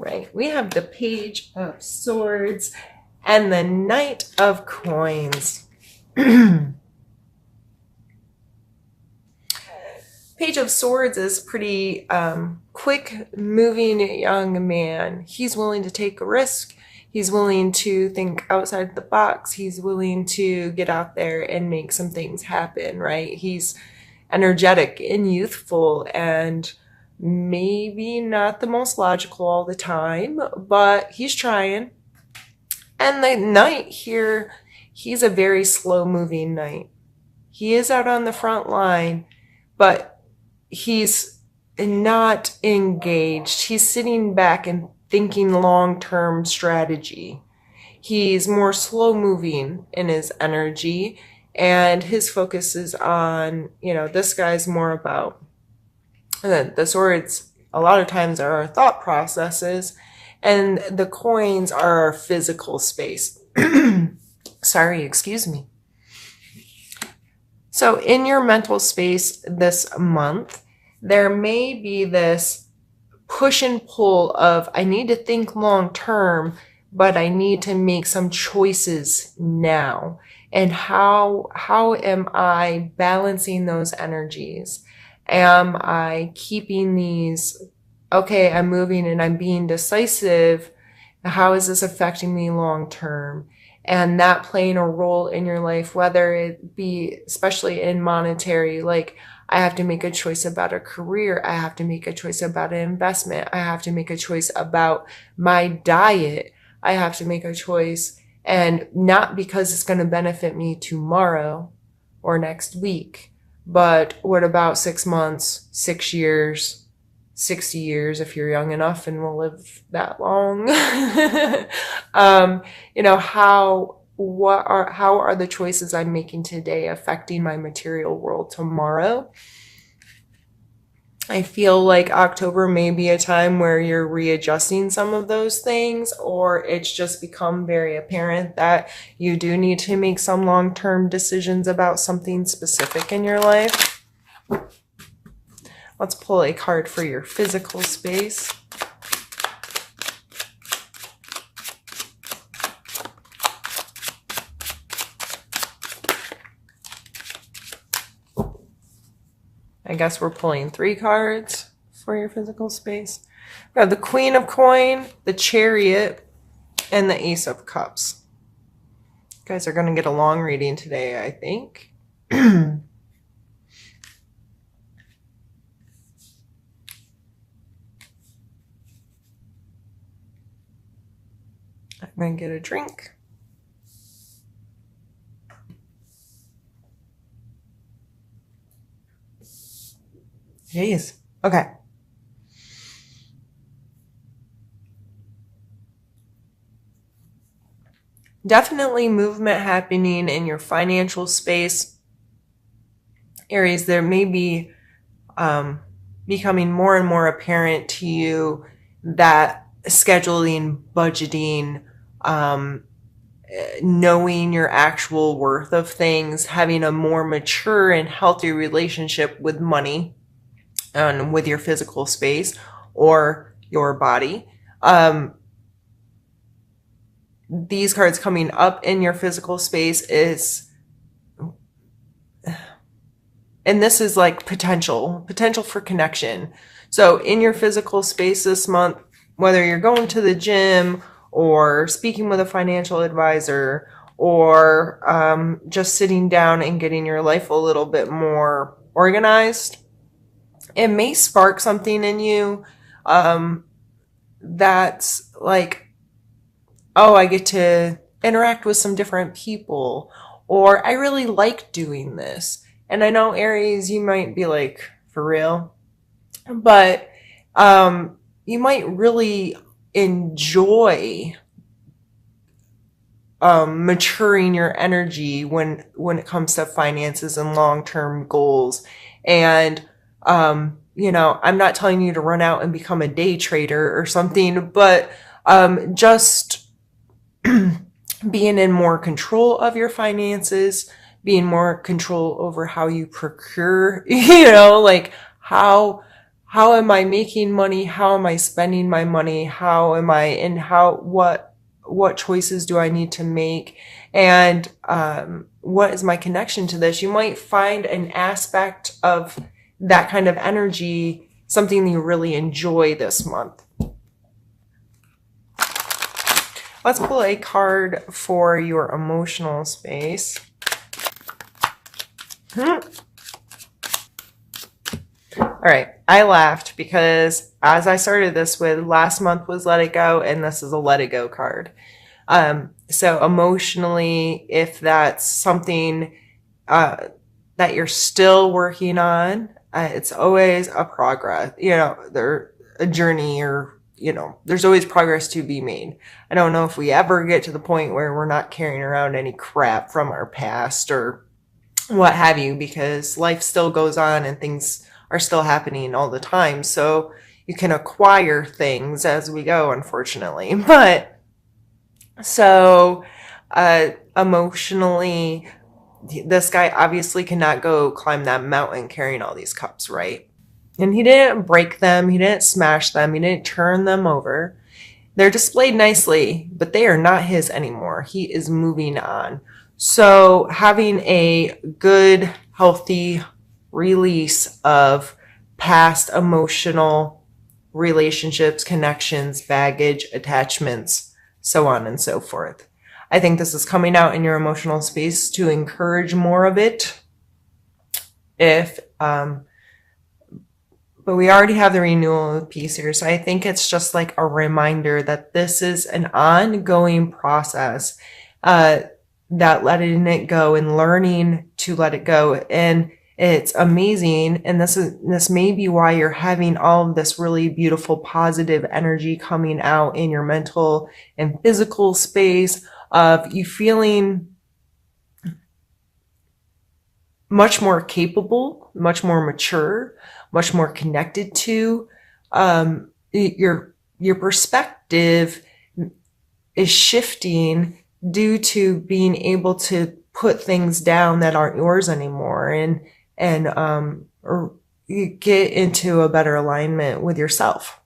right, we have the Page of Swords and the Knight of Coins. Page of Swords is pretty quick moving young man. He's willing to take a risk. He's willing to think outside the box. He's willing to get out there and make some things happen, right? He's energetic and youthful and maybe not the most logical all the time, but he's trying. And the knight here, he's a very slow moving knight. He is out on the front line, but he's not engaged. He's sitting back and thinking long-term strategy. He's more slow moving in his energy, and his focus is on, this guy's more about the swords. A lot of times are our thought processes, and the coins are our physical space. Sorry, excuse me. So in your mental space this month, there may be this push and pull of, I need to think long term, but I need to make some choices now. And how am I balancing those energies? Am I keeping these, okay, I'm moving and I'm being decisive. How is this affecting me long term? And that playing a role in your life, whether it be, especially in monetary, like I have to make a choice about a career. I have to make a choice about an investment. I have to make a choice about my diet. I have to make a choice, and not because it's going to benefit me tomorrow or next week, but what about 6 months, 6 years, 60 years if you're young enough and will live that long? How are the choices I'm making today affecting my material world tomorrow? I feel like October may be a time where you're readjusting some of those things, or it's just become very apparent that you do need to make some long-term decisions about something specific in your life. Let's pull a card for your physical space. I guess we're pulling 3 cards for your physical space. We have the Queen of Coin, the Chariot, and the Ace of Cups. You guys are going to get a long reading today, I think. I'm going to get a drink. Jeez. Okay. Definitely movement happening in your financial space. Aries, there may be becoming more and more apparent to you that scheduling, budgeting, knowing your actual worth of things, having a more mature and healthy relationship with money and with your physical space or your body. These cards coming up in your physical space is, and this is like potential for connection. So in your physical space this month, whether you're going to the gym or speaking with a financial advisor or just sitting down and getting your life a little bit more organized, it may spark something in you that's like, oh, I get to interact with some different people, or I really like doing this. And I know, Aries, you might be like, for real? But you might really enjoy maturing your energy when it comes to finances and long-term goals. And I'm not telling you to run out and become a day trader or something, but just being in more control of your finances, being more control over how you procure, like how how am I making money? How am I spending my money? How am I, and what choices do I need to make? And what is my connection to this? You might find an aspect of that kind of energy, something you really enjoy this month. Let's pull a card for your emotional space. All right, I laughed because as I started this with, last month was Let It Go, and this is a Let It Go card. So emotionally, if that's something that you're still working on, it's always a progress, a journey, or, there's always progress to be made. I don't know if we ever get to the point where we're not carrying around any crap from our past or what have you, because life still goes on and things are still happening all the time. So you can acquire things as we go, unfortunately. But so emotionally, this guy obviously cannot go climb that mountain carrying all these cups, right? And he didn't break them, he didn't smash them, he didn't turn them over. They're displayed nicely, but they are not his anymore. He is moving on. So having a good, healthy release of past emotional relationships, connections, baggage, attachments, so on and so forth. I think this is coming out in your emotional space to encourage more of it. But we already have the renewal piece here. So I think it's just like a reminder that this is an ongoing process, that letting it go and learning to let it go. And it's amazing. And this may be why you're having all of this really beautiful, positive energy coming out in your mental and physical space, of you feeling much more capable, much more mature, much more connected to. Your perspective is shifting due to being able to put things down that aren't yours anymore, or you get into a better alignment with yourself.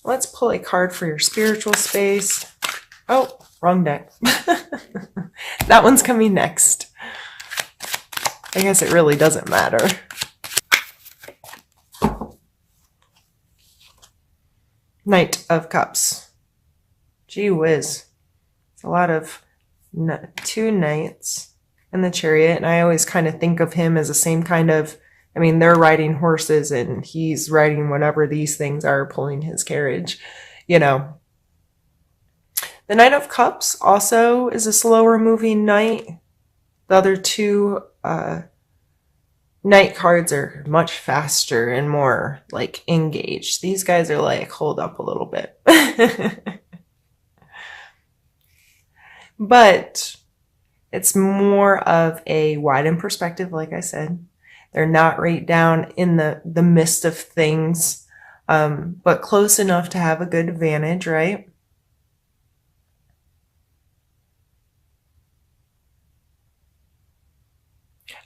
Let's pull a card for your spiritual space. Oh, wrong deck. That one's coming next. I guess it really doesn't matter. Knight of Cups. Gee whiz. It's a lot of two knights in the Chariot, and I always kind of think of him as the same kind of, they're riding horses and he's riding whatever these things are pulling his carriage, The Knight of Cups also is a slower moving knight. The other two knight cards are much faster and more like engaged. These guys are like, hold up a little bit. But it's more of a widened perspective, like I said. They're not right down in the midst of things, but close enough to have a good advantage, right?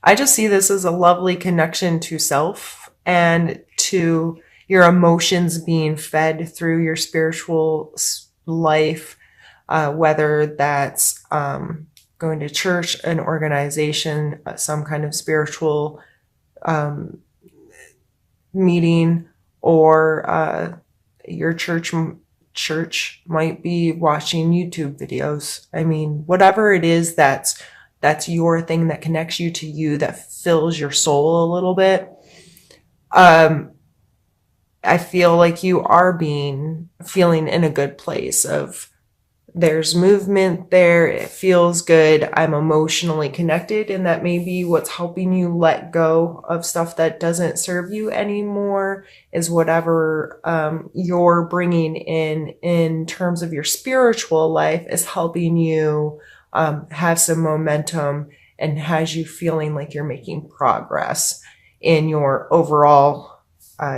I just see this as a lovely connection to self and to your emotions being fed through your spiritual life, whether that's going to church, an organization, some kind of spiritual meeting, or your church might be watching YouTube videos. Whatever it is that's your thing that connects you to you, that fills your soul a little bit. I feel like you are feeling in a good place of, there's movement there. It feels good. I'm emotionally connected. And that may be what's helping you let go of stuff that doesn't serve you anymore, is whatever you're bringing in terms of your spiritual life is helping you have some momentum and has you feeling like you're making progress in your overall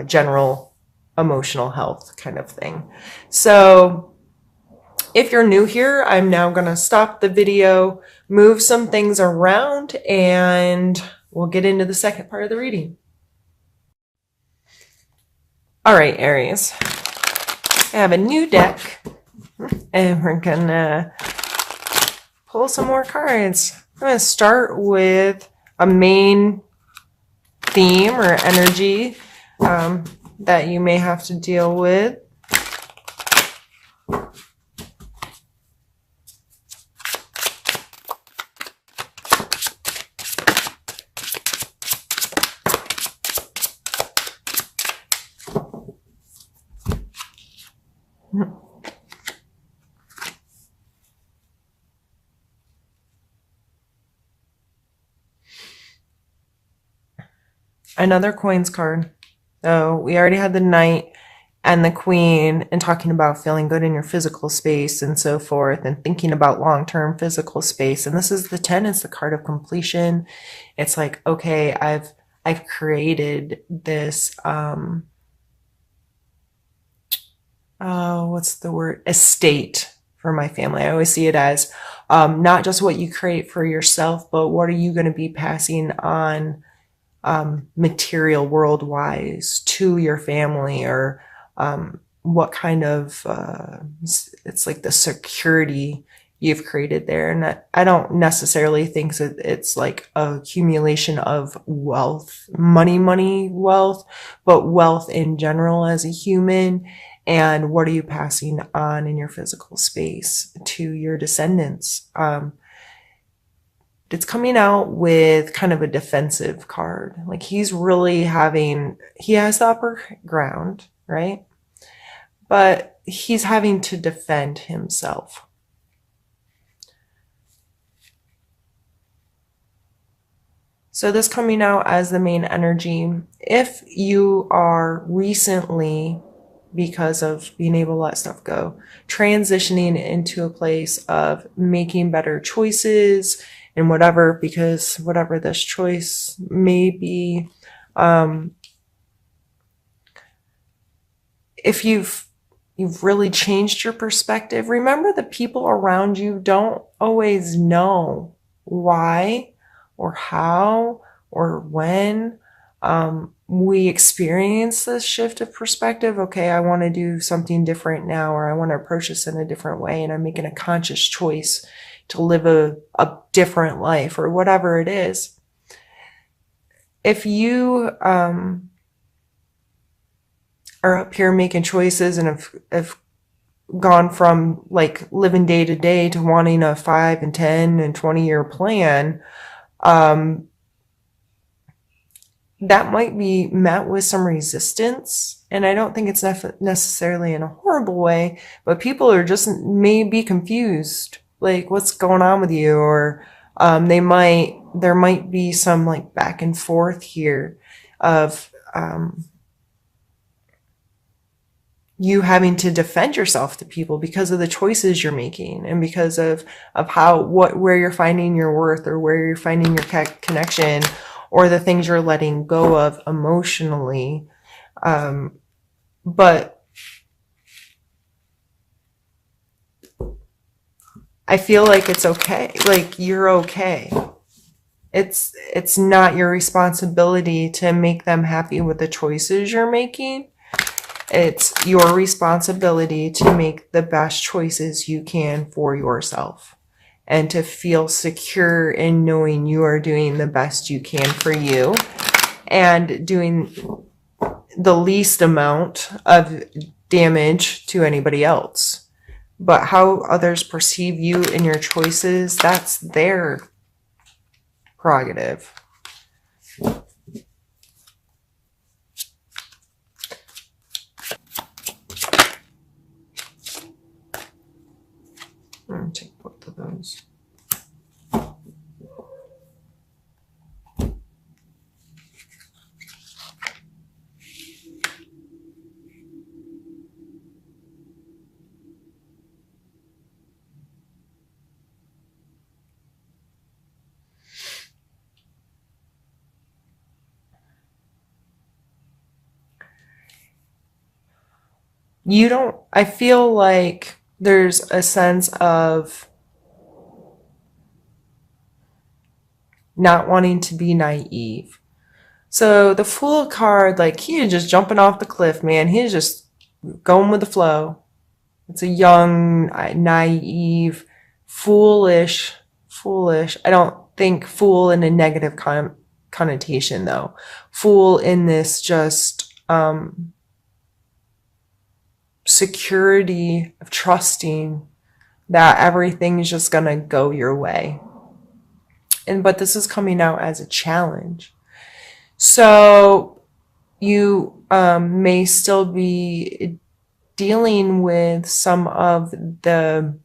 general emotional health kind of thing. So if you're new here, I'm now going to stop the video, move some things around, and we'll get into the second part of the reading. All right, Aries. I have a new deck, and we're gonna pull some more cards. I'm gonna start with a main theme or energy that you may have to deal with. Another coins card. So we already had the Knight and the Queen, and talking about feeling good in your physical space and so forth, and thinking about long-term physical space. And this is the 10. It's the card of completion. It's like, okay, I've created this what's the word? Estate for my family. I always see it as not just what you create for yourself, but what are you going to be passing on material world wise to your family, or what kind of it's like the security you've created there. And I don't necessarily think that it's like a accumulation of wealth, money wealth, but wealth in general as a human. And what are you passing on in your physical space to your descendants? It's coming out with kind of a defensive card. Like he has the upper ground, right? But he's having to defend himself. So this coming out as the main energy, if you are recently, because of being able to let stuff go, transitioning into a place of making better choices and whatever, because whatever this choice may be, if you've really changed your perspective, remember the people around you don't always know why or how or when we experience this shift of perspective. Okay, I want to do something different now, or I want to approach this in a different way, and I'm making a conscious choice to live a different life, or whatever it is. If you are up here making choices and have gone from like living day to day to wanting a 5 and 10 and 20-year plan, that might be met with some resistance. And I don't think it's necessarily in a horrible way, but people are just maybe confused, like what's going on with you, or there might be some like back and forth here of you having to defend yourself to people because of the choices you're making, and because of where you're finding your worth, or where you're finding your connection, or the things you're letting go of emotionally. But I feel like it's okay. Like you're okay. It's not your responsibility to make them happy with the choices you're making. It's your responsibility to make the best choices you can for yourself, and to feel secure in knowing you are doing the best you can for you, and doing the least amount of damage to anybody else. But how others perceive you and your choices, that's their prerogative. I'm going to take both of those. I feel like there's a sense of not wanting to be naive. So the Fool card, like, he is just jumping off the cliff, man. He's just going with the flow. It's a young, naive, foolish. I don't think fool in a negative connotation, though. Fool in this just security of trusting that everything is just gonna go your way. But this is coming out as a challenge. So you may still be dealing with some of the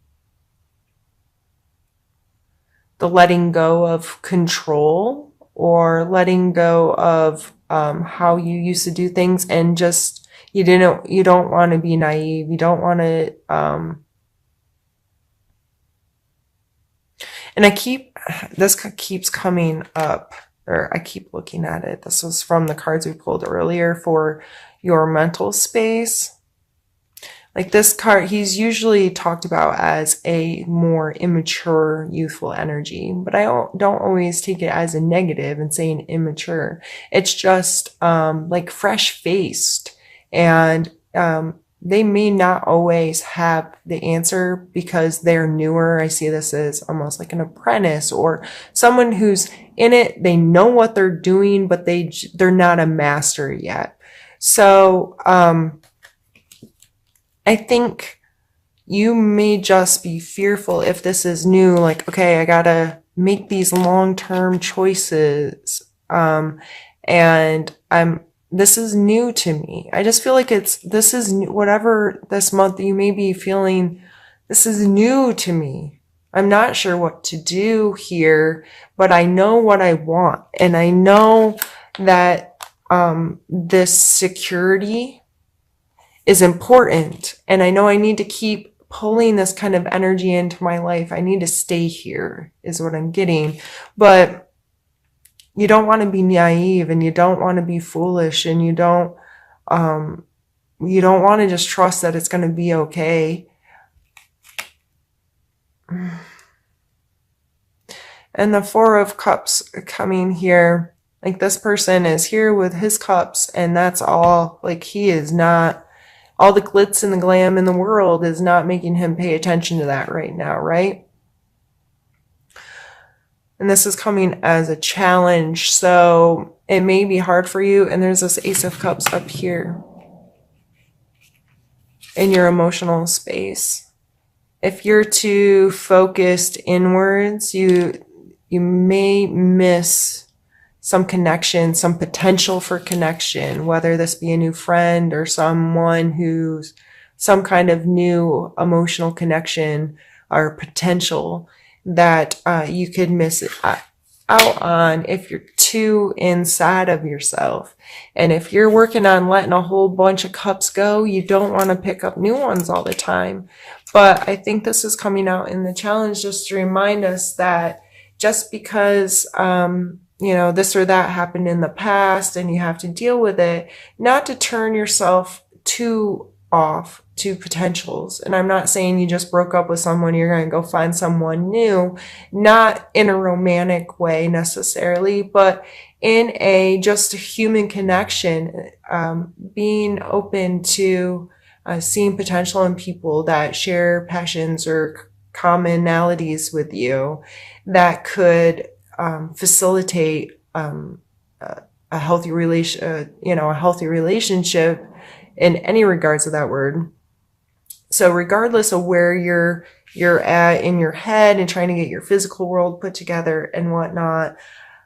letting go of control, or letting go of how you used to do things, and just you don't want to be naive. You don't want to and this keeps coming up, or I keep looking at it. This was from the cards we pulled earlier for your mental space. Like, this card, he's usually talked about as a more immature, youthful energy, but I don't always take it as a negative and saying immature. It's just like fresh-faced, and they may not always have the answer because they're newer. I see this as almost like an apprentice, or someone who's in it. They know what they're doing, but they're not a master yet. So I think you may just be fearful if this is new, like, okay, I gotta make these long-term choices. And this is new to me. I just feel like this is new, whatever this month you may be feeling, this is new to me. I'm not sure what to do here, but I know what I want. And I know that this security is important. And I know I need to keep pulling this kind of energy into my life. I need to stay here, is what I'm getting. But you don't want to be naive, and you don't want to be foolish, and you don't want to just trust that it's going to be okay. And the Four of Cups coming here, like, this person is here with his cups, and that's all. Like, he is not, all the glitz and the glam in the world is not making him pay attention to that right now, right? And this is coming as a challenge, so it may be hard for you. And there's this Ace of Cups up here in your emotional space. If you're too focused inwards, you may miss some connection, some potential for connection, whether this be a new friend or someone who's some kind of new emotional connection or potential that you could miss out on if you're too inside of yourself. And if you're working on letting a whole bunch of cups go, you don't want to pick up new ones all the time. But I think this is coming out in the challenge just to remind us that just because this or that happened in the past and you have to deal with it, not to turn yourself too off to potentials. And I'm not saying you just broke up with someone, you're going to go find someone new, not in a romantic way necessarily, but in just a human connection, being open to seeing potential in people that share passions or commonalities with you that could facilitate a healthy relationship in any regards of that word. So regardless of where you're at in your head and trying to get your physical world put together and whatnot,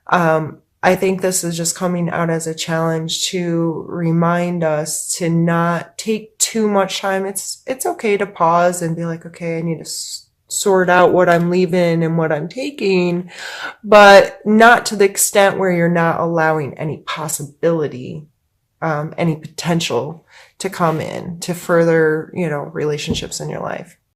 I think this is just coming out as a challenge to remind us to not take too much time. It's okay to pause and be like, okay, I need to sort out what I'm leaving and what I'm taking, but not to the extent where you're not allowing any possibility, any potential to come in to further, relationships in your life.